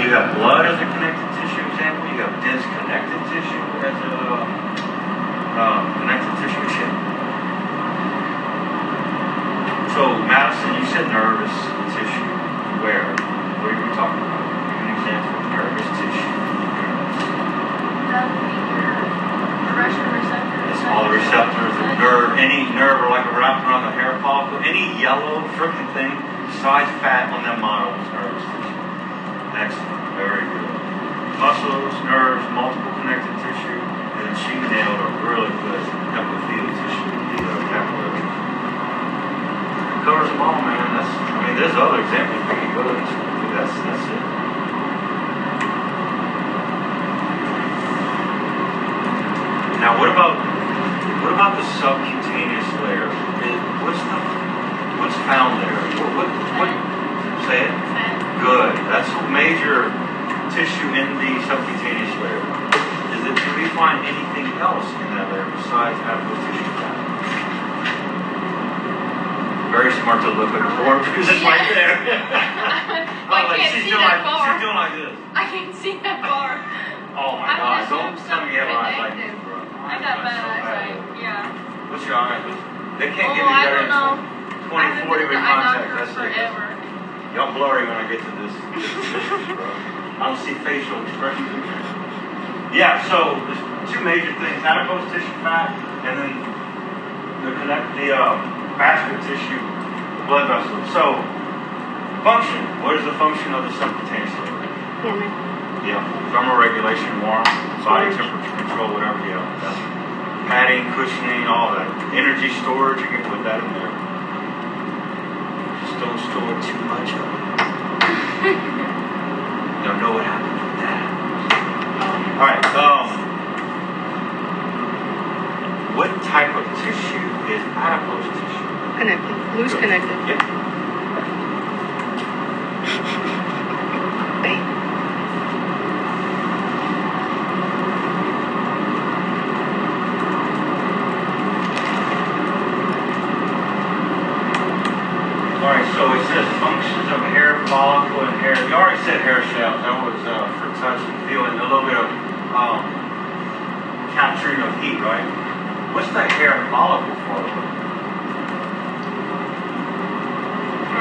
you have blood as a connective tissue example. You have dense connective tissue as a connective tissue example. So, Madison, you said nervous tissue. Where? What are you talking about? Give an example of nervous tissue. That would be your pressure receptors. It's all the receptors, the nerve, any nerve or like wrapped around the hair follicle, any yellow freaking thing besides fat on that model is nervous tissue. Excellent. Very good. Muscles, nerves, multiple connective tissue, and then she nailed a really good epithelial tissue, the capillaries. Covers them all, man. There's other examples we can go into. That's it. Now, what about the subcutaneous layer? What's found there? What? Say it. Good. That's a major tissue in the subcutaneous layer. Do we find anything else in that layer besides adipose tissue fat? Very smart to look at the board because it's right there. She's doing like this. I can't see that far. Oh my God! Don't tell me you have eyes like this, bro. I got bad eyesight. Yeah. What's your eyes? They can't give you I better don't know. 20/40 with contacts. That's forever. it. Y'all blurry when I get to this bro. I don't see facial expressions in there. Yeah. So there's two major things: adipose tissue fat, and then the vascular tissue, blood vessels. So function. What is the function of the subcutaneous layer? Yeah, thermoregulation, warm, body temperature control, whatever. Yeah, that's padding, cushioning, all that. Energy storage, you can put that in there. Just don't store too much of it. Don't know what happens with that. All right. What type of tissue is adipose tissue? Connected. Loose connected. Yeah. So it says functions of hair follicle and hair. You already said hair shaft. That was for touch and feeling, a little bit of capturing of heat, right? What's the hair follicle for?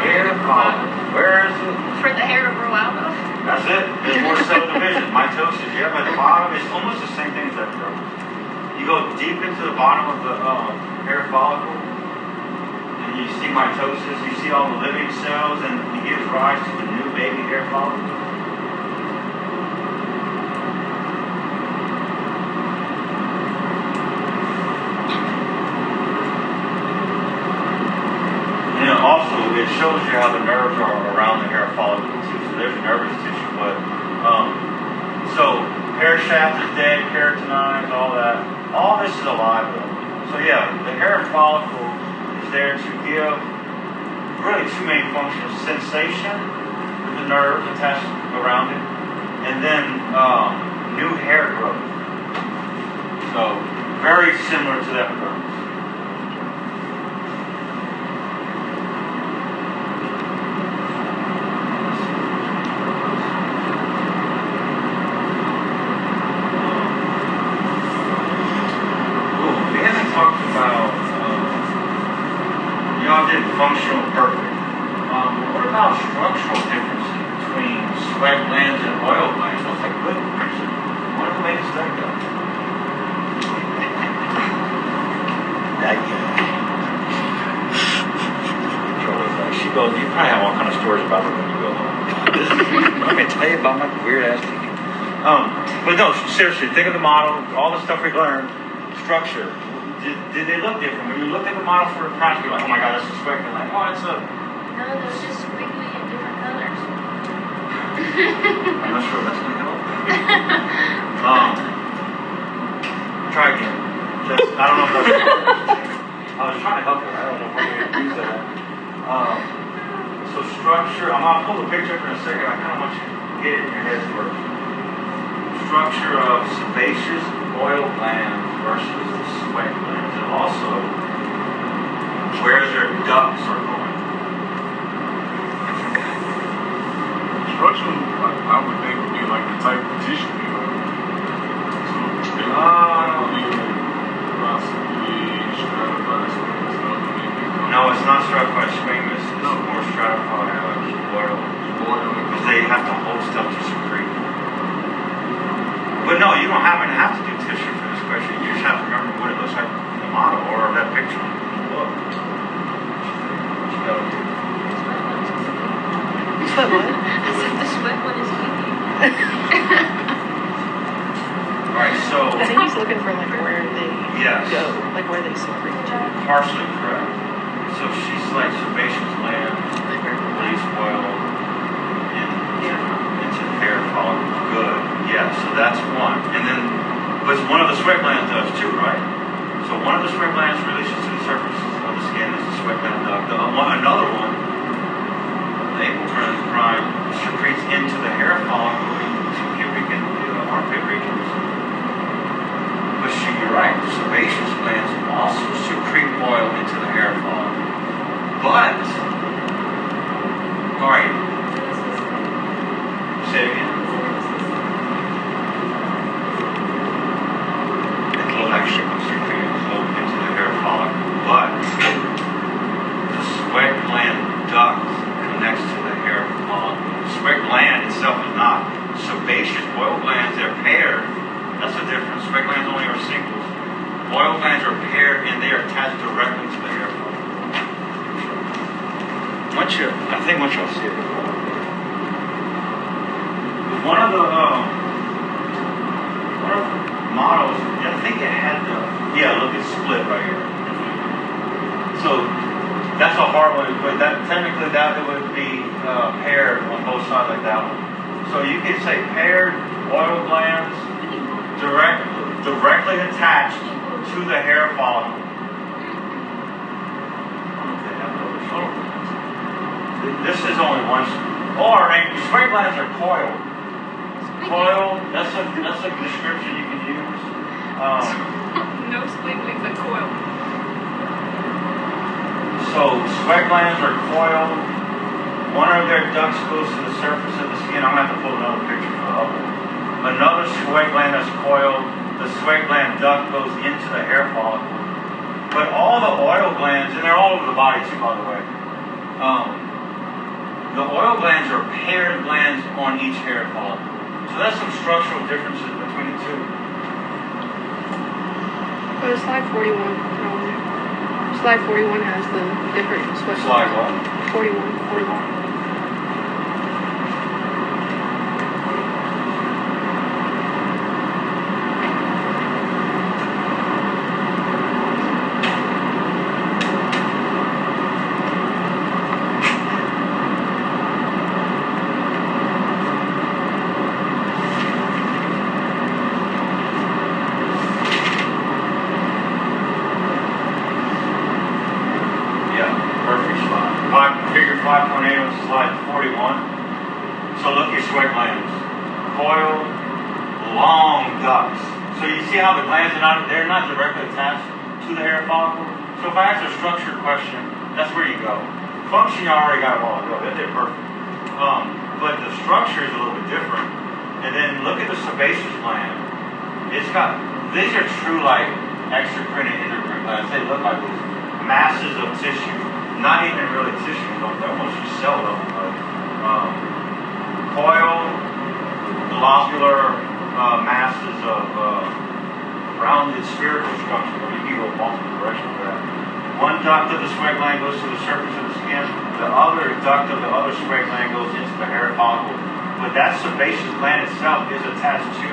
Hair follicle. Where is it? For the hair to grow out of. That's it. There's more cell division. Mitosis. Yeah, at the bottom, it's almost the same thing as that, bro. You go deep into the bottom of the hair follicle. You see mitosis, you see all the living cells, and it gives rise to the new baby hair follicle. And also, it shows you how the nerves are around the hair follicle too. So there's nervous tissue, but so hair shaft is dead, keratinized, all that. All this is alive though. So yeah, the hair follicle there to give really two main functions: sensation with the nerves attached around it, and then new hair growth. So very similar to that growth. We haven't talked about y'all did functional perfect. What about structural differences between sweat glands and oil glands? What's a good person? What are the ways to study that? She goes, you probably have all kind of stories about it when you go home. I'm going to tell you about my weird ass teeth. But no, seriously, think of the model, all the stuff we learned, structure. Did they look different? When you looked at the model for a practice, you're like, oh my God, that's a sweat gland. Like, oh, it's a... No, those just squiggly in different colors. I'm not sure that's going to help. Try again. I don't know if that's... I was trying to help you. I don't know if I'm going to use that. So structure, I'm going to pull the picture up in a second. I kind of want you to get it in your head first. Structure of sebaceous oil glands versus the sweat glands, and also where their ducts are going. Structurally, I would think type of tissue they are. So they believe possibly stratified squamous cell carcinoma. No, it's not stratified squamous. It's No. more stratified oil. Because they have to hold stuff to secrete. But no, you don't have to do tissue for this question. You just have to remember what it looks like in the model or that picture. Look. You gotta do. But what? I said the sweat one is leaking. All right, so I think he's looking for like where they yes, go, like where they secrete. partially correct. So she's like sebaceous gland, Like where release oil into the hair follicle. Good. Yeah, so that's one. And then, but one of the sweat glands does too, right? So one of the sweat glands releases to the surface of the skin as a sweat gland duct. Another one, the apocrine prime, secretes into the hair follicle, into pubic and the armpit regions. But you're right, the sebaceous glands also secrete oil into the hair follicle. But, all right, say it again. Secreted into the hair follicle, but the sweat gland duct connects to the hair follicle. The sweat gland itself is not. Sebaceous oil glands, they're paired. That's the difference. Sweat glands only are singles. Oil glands are paired and they are attached directly to the hair follicle. I think once y'all see it. One of the models, I think it had look, it's split right here. So that's a hard one, but technically it would be paired on both sides like that one. So you could say paired oil glands directly attached to the hair follicle. This is only one. Or sweat glands are coiled. Coiled, that's a description you can use. No squigglies, but coil. So sweat glands are coiled. One of their ducts goes to the surface of the skin. I'm going to have to pull another picture for the other one. Another sweat gland that's coiled. The sweat gland duct goes into the hair follicle. But all the oil glands, and they're all over the body too, by the way. The oil glands are paired glands on each hair follicle. So that's some structural differences between the two. But slide 41. Slide 41 has the different sweat. Slide what? 41. Figure 5.8 on slide 41. So look at sweat glands. Coiled, long ducts. So you see how the glands they're not directly attached to the hair follicle. So if I ask a structured question, that's where you go. Function you already got a while ago. They're perfect. But the structure is a little bit different. And then look at the sebaceous gland. These are true like exocrine and endocrine glands. They look like these masses of tissue. Not even really tissue, they're almost just cell level. Coiled, globular masses of rounded spherical structure. You can go multiple directions for that. One duct of the sweat gland goes to the surface of the skin. The other duct of the other sweat gland goes into the hair follicle. But that sebaceous gland itself is attached to,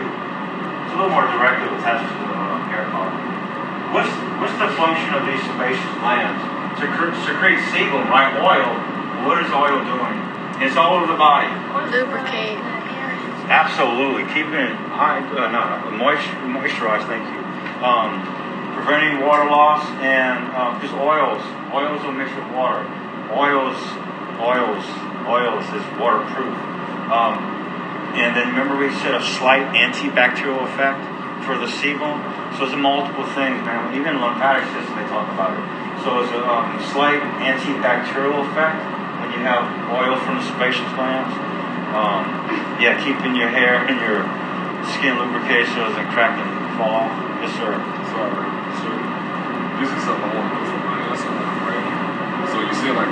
it's a little more directly attached to the hair follicle. What's the function of these sebaceous glands? To secrete sebum, right? Oil. What is oil doing? It's all over the body. Lubricate. Absolutely. Keeping it high, moisturized, thank you. Preventing water loss and just oils. Oils will mix with water. Oils is waterproof. And then remember we said a slight antibacterial effect for the sebum. So it's multiple things, man. Even lymphatic system, they talk about it. So it's a slight antibacterial effect when you have oil from the sebaceous glands. Yeah, keeping your hair and your skin lubricated so it doesn't crack and fall off. Yes, sir. Sorry, sir. This is something I want to know from my answer, right? So you said like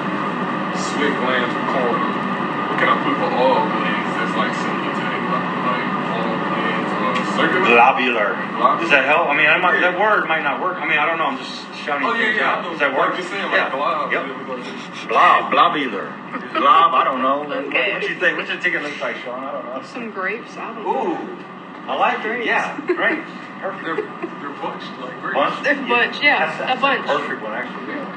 sweat glands or corner. What can I put for all glands that's like similar to that? Like oil glands or circular? Globular. Globular? Does that help? I mean, that word might not work. I mean, I don't know. I'm just shouting Oh things yeah, out. I know. Does that work? Like you're saying like glob. Yep. Yeah, we're gonna- Globular. Glob, I don't know. Okay. What you think? What's your ticket look like, Sean? I don't know. Some grapes. I don't know. Ooh, I like it. Yeah, great. Perfect. They're bunched like grapes. Bunch? A bunch, yeah, That's a bunch. perfect one, actually. Yeah.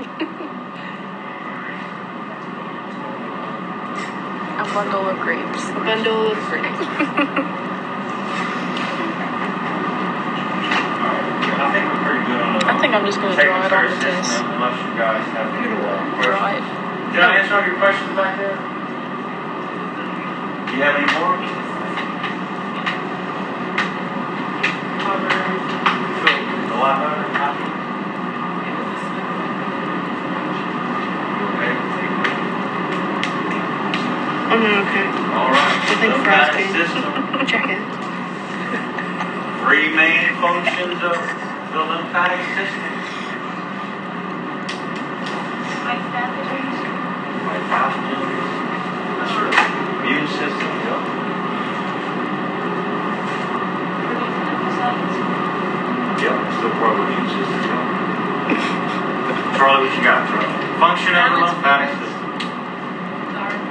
A bundle of grapes. A bundle of grapes. I think we're pretty good on the. I think I'm just gonna draw it on the test. Unless you guys have any Draw questions. it. Did I answer all your questions back there? Do you have any more? A lot better. Happy? Okay. I'm not okay. All right. I think Lymphatic frosting. system. Check it. Three main functions of the lymphatic system. Like pathogens. Like pathogens. That's right. Immune system. Yep. Yep. Still part of the immune system. Yep. Charlie, what you got, Charlie? Function of the lymphatic system.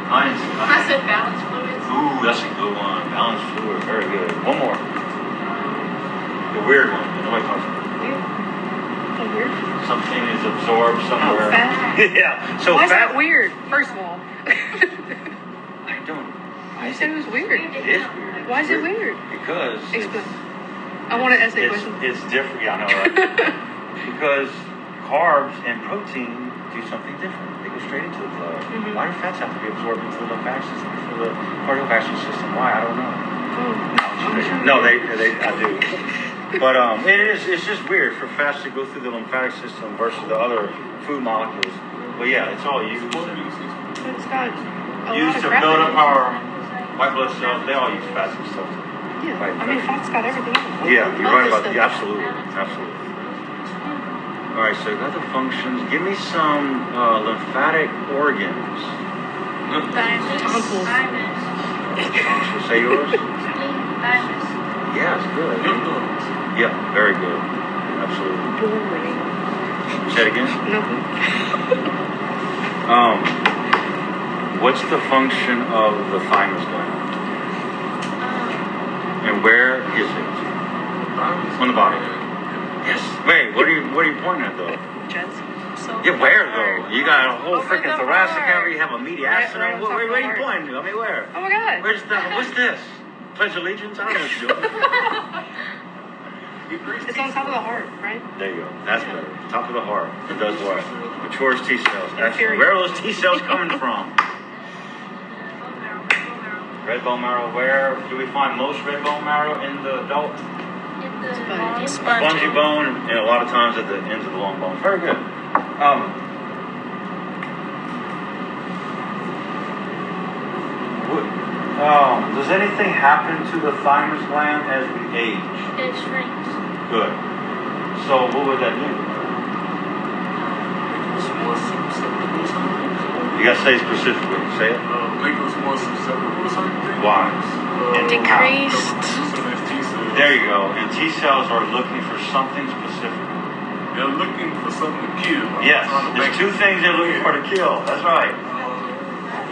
I said balance fluids. Ooh, that's a good one. Balance fluid. Very good. One more. The weird one. Nobody talks about it. Oh, weird. Something is absorbed somewhere. Oh, fat. Yeah. So Why is fat. that weird? First of all. I don't. You said it was weird. It is weird. Why is it weird? Because Explain. I want an essay question. it's different. Yeah, I know, right? Because carbs and protein do something different. They go straight into the blood. Mhm. Why do fats have to be absorbed into the lymphatic system, into the cardiovascular system? Why? I don't know. Oh. No, they I do. But it's just weird for fats to go through the lymphatic system versus the other food molecules. But yeah, it's all used. It's got a lot Used of to crap build in up it. our white blood cells. They all use fats and stuff. Yeah. Right. I mean, fat's got everything in it. Yeah, you're All right this about that. stuff. Absolutely. Absolutely. All right, so got the functions. Give me some lymphatic organs. Tonsils. Tonsils. Say yours. Yes, good. Yeah, very good. Absolutely. Boring. Say it again. Nothing. What's the function of the thymus gland? And where is it? On the body. Yes. Wait, what are you pointing at though? Chest. So Yeah, where though? You got a whole Over freaking the thoracic heart. cavity. You have a mediastinum. Right on top Where of are the you heart. pointing to? I mean, where? Oh my god. Where's that? What's this? Pledge allegiance? I don't know what you're doing. It's on top of the heart, right? There you go. That's better. Top of the heart. It does what? Matures T cells. Excellent. Inferior. Where are those T cells coming from? Red bone marrow. Where do we find most red bone marrow in the adult? Spongy bone, and a lot of times at the ends of the long bone. Very good. Does anything happen to the thymus gland as we age? it shrinks. Good. So what would that mean? You gotta say specifically. Say it. Make us more susceptible to certain things. Why? And Decreased. There you go. And T cells are looking for something specific. They're looking for something to kill. Yes. There's two things they're looking for to kill. That's right.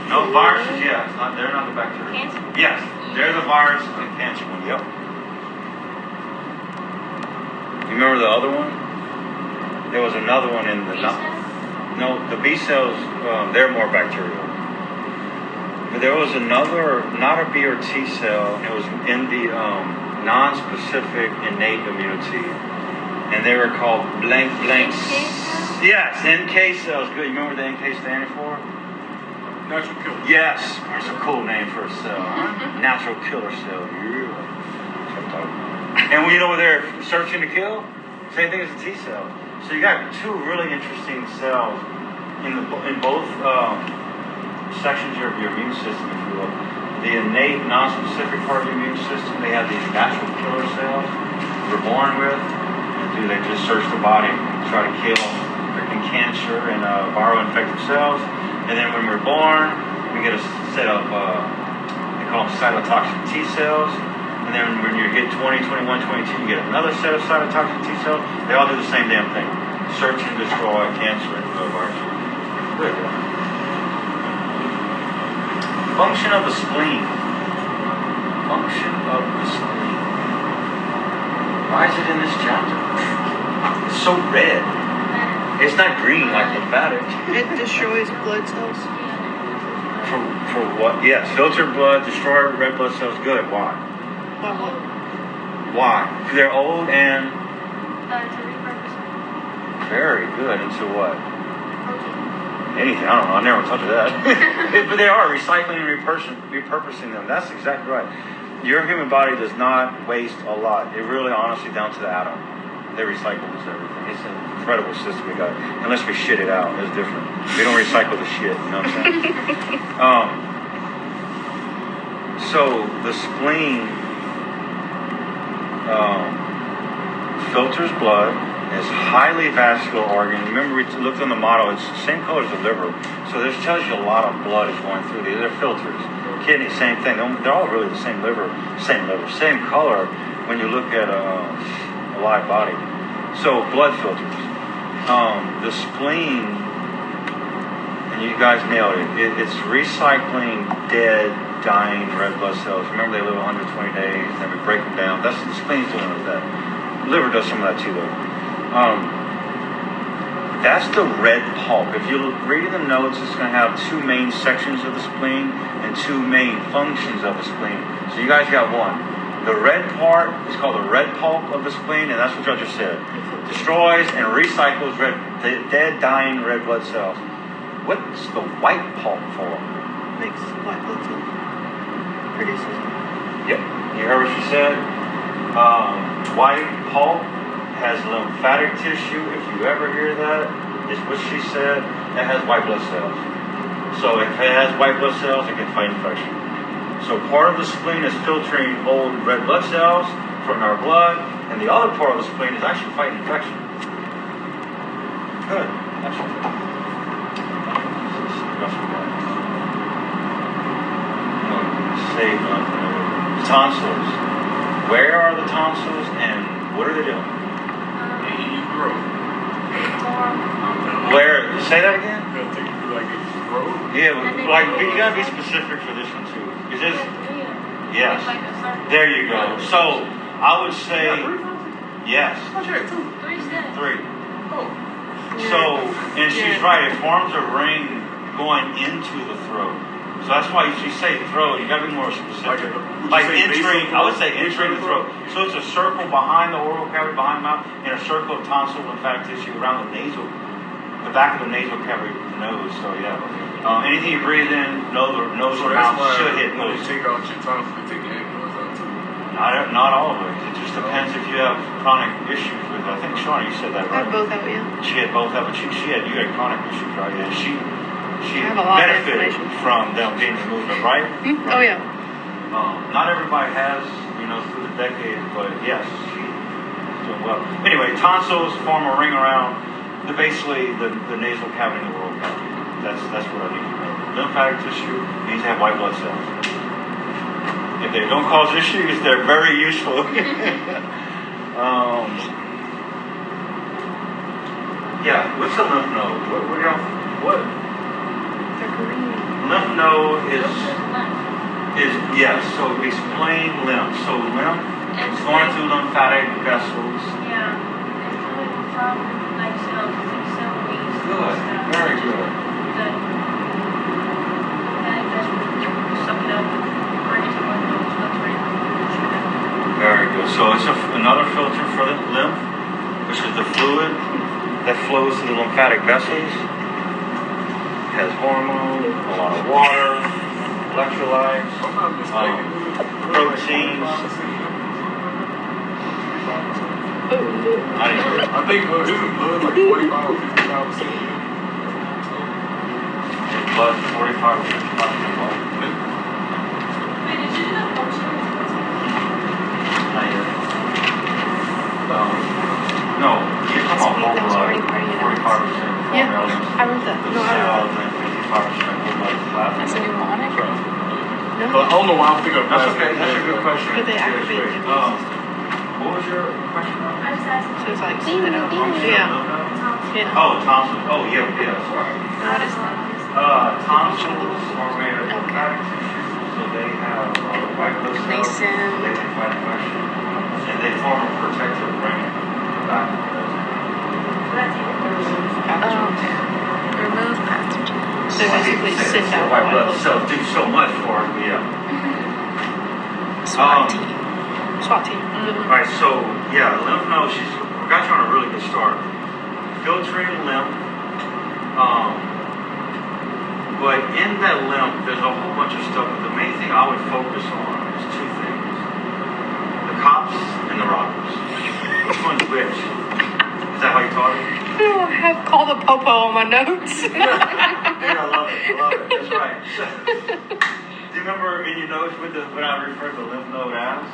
No viruses, yeah. They're not the bacteria. Cancer? Yes. They're the virus and cancer one. Yep. You remember the other one? There was another one in the... No, the B cells, they're more bacterial. But there was another, not a B or T cell, it was in the non-specific innate immunity. And they were called blank. Yes, NK cells. Good. You remember what the NK standing for? Natural killer. Yes. That's a cool name for a cell. Natural killer cell. Yeah. That's what I'm talking about. And when you know what they're searching to kill? Same thing as a T cell. So you got two really interesting cells in both sections of your immune system, if you will. the innate, non-specific part of the immune system. They have these natural killer cells we're born with. And they just search the body, try to kill freaking cancer and viral infected cells. And then when we're born, we get a set of, they call them cytotoxic T cells. And then when you hit 20, 21, 22, you get another set of cytotoxic T cells. They all do the same damn thing. Search and destroy cancer and viruses. Good. Function of the spleen. Function of the spleen. Why is it in this chapter? It's so red. It's not green like lymphatic. It destroys blood cells. For what? Yes, filter blood, destroy red blood cells. Good. Why? Why? They're old and To repurpose very good. Into what? protein. Anything. I don't know. I never touched that. But they are recycling and repurposing them. That's exactly right. Your human body does not waste a lot. It really, honestly, down to the atom. They recycle this everything. It's an incredible system we got. Unless we shit it out, it's different. We don't recycle the shit. You know what I'm saying? So the spleen filters blood. It's highly vascular organ. Remember, we looked on the model. It's the same color as the liver. So this tells you a lot of blood is going through these. They're filters. Kidney, same thing. They're all really the same same color when you look at a live body. So blood filters. The spleen, and you guys nailed it. It's recycling dead, dying red blood cells. Remember, they live 120 days. Then we break them down. That's the spleen's doing with that. Liver does some of that too, though. That's the red pulp. If you read in the notes, it's going to have two main sections of the spleen and two main functions of the spleen. So you guys got one. The red part is called the red pulp of the spleen, and that's what I just said. Destroys and recycles dead, dying red blood cells. What's the white pulp for? Makes white blood cells. Produces them. Yep. You heard what she said? White pulp has lymphatic tissue. If you ever hear that, it's what she said. It has white blood cells. So if it has white blood cells, it can fight infection. So part of the spleen is filtering old red blood cells from our blood, and the other part of the spleen is actually fighting infection. Good. Excellent. Save lymph node. Tonsils. Where are the tonsils and what are they doing? You grow. Where? Say that again? Grow? Yeah, like you gotta be specific for this one too. Is this? Yes. There you go. So I would say yes. Three. Oh. So, and she's right. It forms a ring going into the throat. So that's why you say throat. You gotta be more specific. Like entering, I would say entering the throat. So it's a circle behind the oral cavity, behind the mouth, and a circle of tonsil lymphatic tissue around the back of the nasal cavity, the nose. So yeah. Anything you breathe in, nose or mouth should hit when you nose. take out your tongue, you take your nose out too. Not always. It just depends if you have chronic issues with it. I think Shauna, you said that I right. have both out, yeah. She had both of it. You had chronic issues, right? Yeah. She I have a lot of benefited inflammation. from them being removed, right? Oh, yeah. Not everybody has, through the decades, but yes, she's doing well. Anyway, tonsils form a ring around basically the nasal cavity and the oral cavity. That's what I need to know. Lymphatic tissue needs to have white blood cells. If they don't cause issues, they're very useful. Yeah, what's a lymph node? What? Lymph node is yes. So explain lymph. So lymph is going through lymphatic vessels. Yeah. It's coming from like cells, weeks. Good. Very good. Suck it up, bring it to one nose, filter it. Very good. So it's another filter for the lymph, which is the fluid that flows through the lymphatic vessels. It has hormones, a lot of water, electrolytes, proteins. I think blood like 45 or 55%. Blood 45 or 55%. Not yet. No, you're talking about Sweet, that was already whole part of your blood, 45% Yeah, form elements. I wrote that. The No, I wrote cells and 55% whole blood plasma. That's a mnemonic. that. No, But I don't know why I'm thinking of That's plasma. okay, that's a good question. but they Yeah, that's activate great. the immune system. What was your question? So it's like, Ding, spit out. ding. Yeah, yeah. Oh, tonsils. Oh, yeah, sorry. What is that? Tonsils are made of lymphatic tissue, so they have white blood cells. Mason. They can fight infection, and they form a protective ring back of the Remove pathogens. So basically send out white blood blood. cells do so much for it. Yeah. SWAT team. SWAT team. All right, so yeah, lymph nodes. We got you on a really good start. Filtering lymph. But in that lymph, there's a whole bunch of stuff. But the main thing I would focus on is two things: the cops and the robbers. Which one's which? Is that how you taught it? Oh, I have call the popo on my notes. Yeah, I love it. I love it. That's right. Do you remember in your notes when I referred to lymph node as?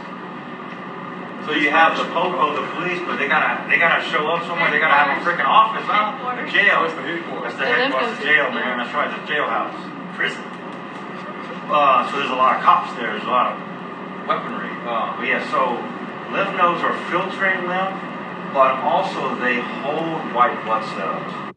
So you have the popo, the police, but they gotta show up somewhere. They gotta have a freaking office, huh? A jail. That's the headquarters. That's the headquarters, the jail, man. That's right, the jailhouse, prison. So there's a lot of cops there. There's a lot of weaponry. But yeah, so lymph nodes are filtering lymph, but also they hold white blood cells.